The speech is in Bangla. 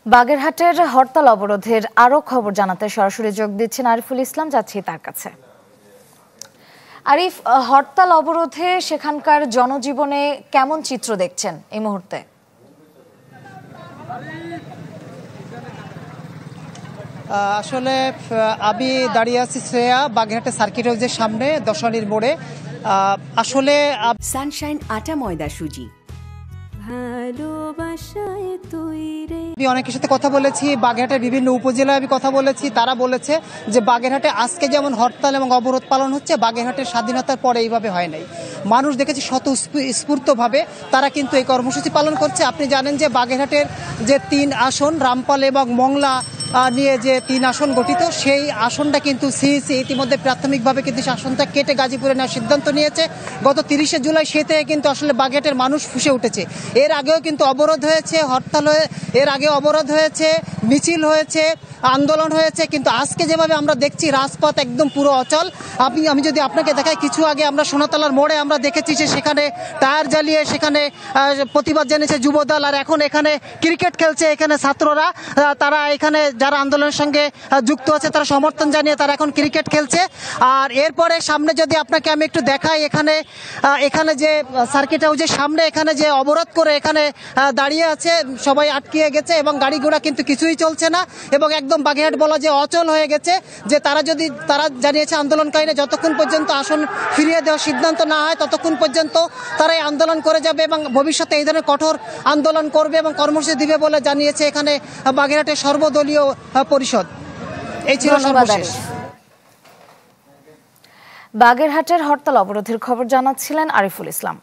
বাগেরহাটের হরতাল অবরোধের আরো খবর জানাতে সরাসরি যোগ দিচ্ছেন আরিফুল ইসলাম, যাচ্ছি তার কাছে। আরিফ, হরতাল অবরোধে সেখানকার জনজীবনে কেমন চিত্র দেখছেন এই মুহূর্তে? আসলে আমি দাঁড়িয়ে আছি শ্রেয়া বাগেরহাটের সার্কিট হাউসের সামনে দশানির মোড়ে। আসলে সানশাইন আটা ময়দা সুজি আমি অনেকের সাথে কথা বলেছি, বাগেরহাটের বিভিন্ন উপজেলায় আমি কথা বলেছি, তারা বলেছে যে বাগেরহাটে আজকে যেমন হরতাল এবং অবরোধ পালন হচ্ছে, বাগেরহাটের স্বাধীনতার পরে এইভাবে হয় নাই। মানুষ দেখেছি স্বতঃস্ফূর্তভাবে তারা কিন্তু এই কর্মসূচি পালন করছে। আপনি জানেন যে বাগেরহাটের যে 3 আসন রামপাল এবং মংলা নিয়ে যে 3 আসন গঠিত, সেই আসনটা কিন্তু সিইসি ইতিমধ্যে প্রাথমিকভাবে কিন্তু আসনটা কেটে গাজীপুরে নেওয়ার সিদ্ধান্ত নিয়েছে। গত 30শে জুলাই সে থেকে কিন্তু আসলে বাগেরহাটের মানুষ ফুঁসে উঠেছে। এর আগেও কিন্তু অবরোধ হয়েছে, হরতাল এর আগে অবরোধ হয়েছে, মিছিল হয়েছে, আন্দোলন হয়েছে, কিন্তু আজকে যেভাবে আমরা দেখছি রাজপথ একদম পুরো অচল। আমি যদি আপনাকে দেখাই, কিছু আগে আমরা সোনাতলার মোড়ে আমরা দেখেছি যে সেখানে টায়ার জ্বালিয়ে সেখানে প্রতিবাদ জানিয়েছে যুবদল, আর এখন এখানে ক্রিকেট খেলছে এখানে ছাত্ররা। তারা এখানে যারা আন্দোলনের সঙ্গে যুক্ত আছে তারা সমর্থন জানিয়ে তারা এখন ক্রিকেট খেলছে। আর এরপরে সামনে যদি আপনাকে আমি একটু দেখাই, এখানে যে সার্কিট হাউসের সামনে এখানে যে অবরোধ করে এখানে দাঁড়িয়ে আছে, সবাই আটকিয়ে গেছে এবং গাড়ি ঘোড়া কিন্তু কিছুই চলছে না এবং একদম বাগেরহাট বলা যে অচল হয়ে গেছে। যে তারা জানিয়েছে আন্দোলনকারীরা যতক্ষণ পর্যন্ত আসন ফিরিয়ে দেওয়ার সিদ্ধান্ত না হয় ততক্ষণ পর্যন্ত তারা এই আন্দোলন করে যাবে এবং ভবিষ্যতে এই ধরনের কঠোর আন্দোলন করবে এবং কর্মসূচি দিবে বলে জানিয়েছে এখানে বাগেরহাটের সর্বদলীয় পরিষদ। এই ছিল সর্বশেষ। বাগেরহাটের হরতাল অবরোধের খবর জানাচ্ছিলেন আরিফুল ইসলাম।